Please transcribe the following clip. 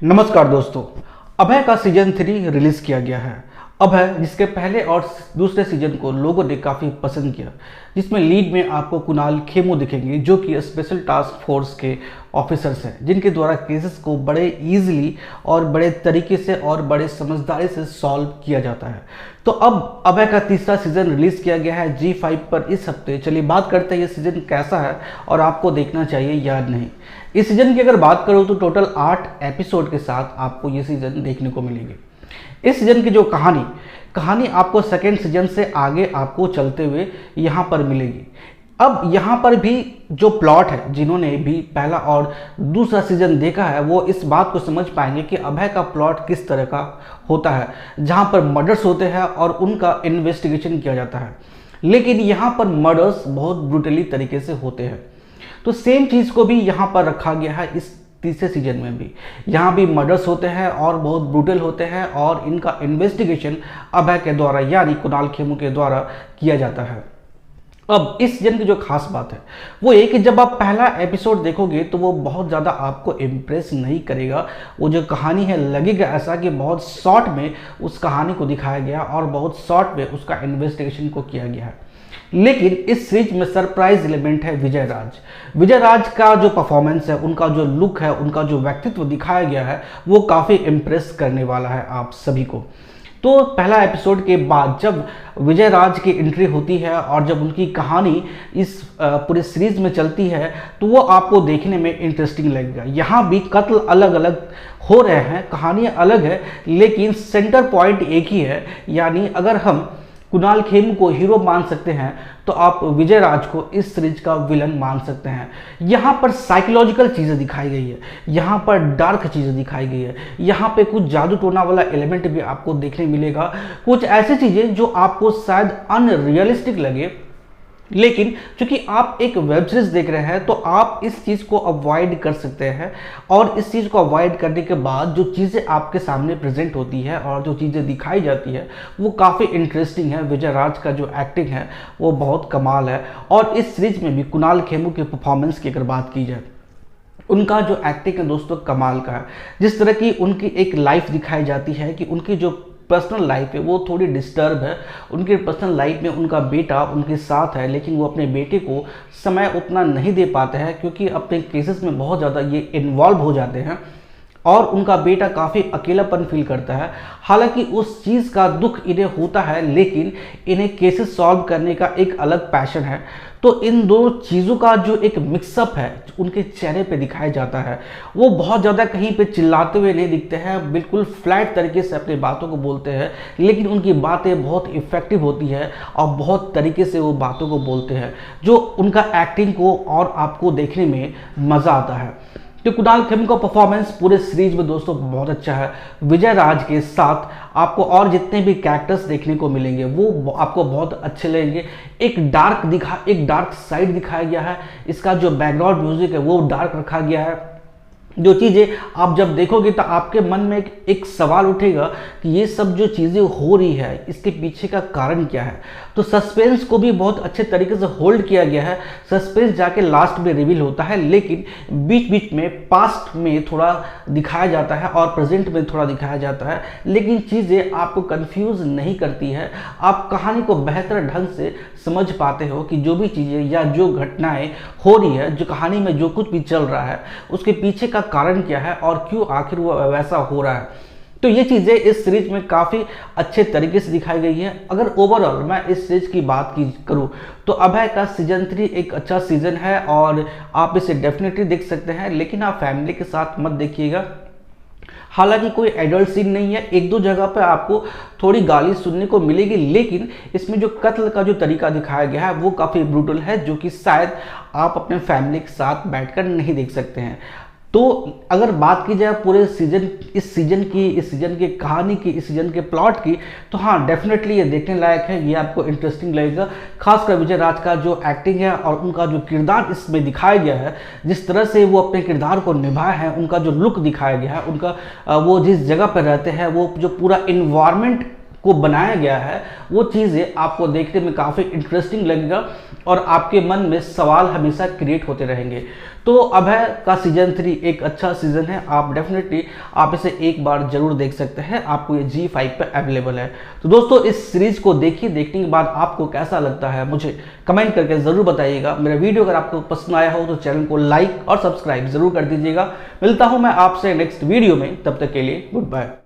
नमस्कार दोस्तों। अभय का सीजन 3 रिलीज किया गया है। अभय जिसके पहले और दूसरे सीजन को लोगों ने काफ़ी पसंद किया, जिसमें लीड में आपको कुणाल खेमू दिखेंगे जो कि स्पेशल टास्क फोर्स के ऑफिसर्स हैं, जिनके द्वारा केसेस को बड़े इजीली और बड़े तरीके से और बड़े समझदारी से सॉल्व किया जाता है। तो अब अभय का तीसरा सीजन रिलीज किया गया है G5 पर इस हफ्ते। चलिए बात करते हैं ये सीजन कैसा है और आपको देखना चाहिए या नहीं। इस सीजन की अगर बात करूँ तो टोटल 8 एपिसोड के साथ आपको ये सीजन देखने को मिलेगी। इस सीजन की जो कहानी आपको सेकेंड सीजन से आगे आपको चलते हुए यहाँ पर मिलेगी। अब यहाँ पर भी जो प्लॉट है, जिन्होंने भी पहला और दूसरा सीजन देखा है वो इस बात को समझ पाएंगे कि अभय का प्लॉट किस तरह का होता है, जहाँ पर मर्डर्स होते हैं और उनका इन्वेस्टिगेशन किया जाता है। लेकिन यहाँ पर मर्डर्स बहुत ब्रूटली तरीके से होते हैं। तो सेम चीज़ को भी यहाँ पर रखा गया है इस तीसरे सीजन में भी। यहाँ भी मर्डर्स होते हैं और बहुत ब्रूटल होते हैं और इनका इन्वेस्टिगेशन अभय के द्वारा यानी कुणाल खेमू के द्वारा किया जाता है। अब इस सीजन की जो खास बात है वो ये कि जब आप पहला एपिसोड देखोगे तो वो बहुत ज़्यादा आपको इम्प्रेस नहीं करेगा। वो जो कहानी है लगेगा ऐसा कि बहुत शॉर्ट में उस कहानी को दिखाया गया और बहुत शॉर्ट में उसका इन्वेस्टिगेशन को किया गया है। लेकिन इस सीरीज में सरप्राइज एलिमेंट है विजय राज का जो परफॉर्मेंस है, उनका जो लुक है, उनका जो व्यक्तित्व दिखाया गया है वो काफ़ी इम्प्रेस करने वाला है आप सभी को। तो पहला एपिसोड के बाद जब विजय राज की एंट्री होती है और जब उनकी कहानी इस पूरे सीरीज में चलती है तो वो आपको देखने में इंटरेस्टिंग लगेगा। यहाँ भी कत्ल अलग अलग हो रहे हैं, कहानियाँ अलग है, लेकिन सेंटर पॉइंट एक ही है। यानी अगर हम कुणाल खेमू को हीरो मान सकते हैं तो आप विजय राज को इस सीरीज का विलन मान सकते हैं। यहाँ पर साइकोलॉजिकल चीज़ें दिखाई गई है, यहाँ पर डार्क चीज़ें दिखाई गई है, यहाँ पे कुछ जादू टोना वाला एलिमेंट भी आपको देखने मिलेगा। कुछ ऐसी चीज़ें जो आपको शायद अनरियलिस्टिक लगे, लेकिन चूंकि आप एक वेब सीरीज देख रहे हैं तो आप इस चीज़ को अवॉइड कर सकते हैं। और इस चीज़ को अवॉइड करने के बाद जो चीज़ें आपके सामने प्रेजेंट होती है और जो चीज़ें दिखाई जाती है वो काफ़ी इंटरेस्टिंग है। विजय राज का जो एक्टिंग है वो बहुत कमाल है। और इस सीरीज में भी कुणाल खेमू के परफॉर्मेंस की अगर बात की जाए, उनका जो एक्टिंग है दोस्तों कमाल का है। जिस तरह की उनकी एक लाइफ दिखाई जाती है कि उनकी जो पर्सनल लाइफ है वो थोड़ी डिस्टर्ब है। उनके पर्सनल लाइफ में उनका बेटा उनके साथ है, लेकिन वो अपने बेटे को समय उतना नहीं दे पाते हैं क्योंकि अपने केसेस में बहुत ज़्यादा ये इन्वॉल्व हो जाते हैं और उनका बेटा काफ़ी अकेलापन फील करता है। हालांकि उस चीज़ का दुख इन्हें होता है, लेकिन इन्हें केसेस सॉल्व करने का एक अलग पैशन है। तो इन दो चीज़ों का जो एक मिक्सअप है उनके चेहरे पे दिखाया जाता है। वो बहुत ज़्यादा कहीं पे चिल्लाते हुए नहीं दिखते हैं, बिल्कुल फ्लैट तरीके से अपनी बातों को बोलते हैं, लेकिन उनकी बातें बहुत इफ़ेक्टिव होती है और बहुत तरीके से वो बातों को बोलते हैं, जो उनका एक्टिंग को और आपको देखने में मज़ा आता है। तो कुणाल खेमू का परफॉर्मेंस पूरे सीरीज में दोस्तों बहुत अच्छा है। विजय राज के साथ आपको और जितने भी कैरेक्टर्स देखने को मिलेंगे वो आपको बहुत अच्छे लगेंगे। एक डार्क साइड दिखाया गया है। इसका जो बैकग्राउंड म्यूजिक है वो डार्क रखा गया है। जो चीज़ें आप जब देखोगे तो आपके मन में एक सवाल उठेगा कि ये सब जो चीज़ें हो रही है इसके पीछे का कारण क्या है। तो सस्पेंस को भी बहुत अच्छे तरीके से होल्ड किया गया है। सस्पेंस जाके लास्ट में रिवील होता है, लेकिन बीच बीच में पास्ट में थोड़ा दिखाया जाता है और प्रेजेंट में थोड़ा दिखाया जाता है, लेकिन चीज़ें आपको कंफ्यूज नहीं करती है। आप कहानी को बेहतर ढंग से समझ पाते हो कि जो भी चीज़ें या जो घटनाएं हो रही है, जो कहानी में जो कुछ भी चल रहा है उसके पीछे का कारण क्या है और क्यों आखिर वो वैसा हो रहा है। तो ये चीज़ें इस सीरीज में काफ़ी अच्छे तरीके से दिखाई गई हैं। अगर ओवरऑल मैं इस सीरीज की बात करूं तो अभय का सीजन 3 एक अच्छा सीजन है और आप इसे डेफिनेटली देख सकते हैं, लेकिन आप फैमिली के साथ मत देखिएगा। हालांकि कोई एडल्ट सीन नहीं है, एक दो जगह पर आपको थोड़ी गाली सुनने को मिलेगी, लेकिन इसमें जो कत्ल का जो तरीका दिखाया गया है वो काफ़ी ब्रूटल है, जो कि शायद आप अपने फैमिली के साथ बैठकर नहीं देख सकते हैं। तो अगर बात की जाए पूरे इस सीजन की कहानी की, इस सीजन के प्लॉट की, तो हाँ डेफिनेटली ये देखने लायक है। ये आपको इंटरेस्टिंग लगेगा। खासकर विजय राज का जो एक्टिंग है और उनका जो किरदार इसमें दिखाया गया है, जिस तरह से वो अपने किरदार को निभाए हैं, उनका जो लुक दिखाया गया है, उनका वो जिस जगह पर रहते हैं वो जो पूरा इन्वायरमेंट को बनाया गया है वो चीज़ें आपको देखने में काफ़ी इंटरेस्टिंग लगेगा और आपके मन में सवाल हमेशा क्रिएट होते रहेंगे। तो अभय का सीजन 3 एक अच्छा सीजन है, आप डेफिनेटली आप इसे एक बार जरूर देख सकते हैं, आपको ये G5 पे अवेलेबल है। तो दोस्तों इस सीरीज को देखिए, देखने के बाद आपको कैसा लगता है मुझे कमेंट करके जरूर बताइएगा। मेरा वीडियो अगर आपको पसंद आया हो तो चैनल को लाइक और सब्सक्राइब जरूर कर दीजिएगा। मिलता हूं मैं आपसे नेक्स्ट वीडियो में, तब तक के लिए गुड बाय।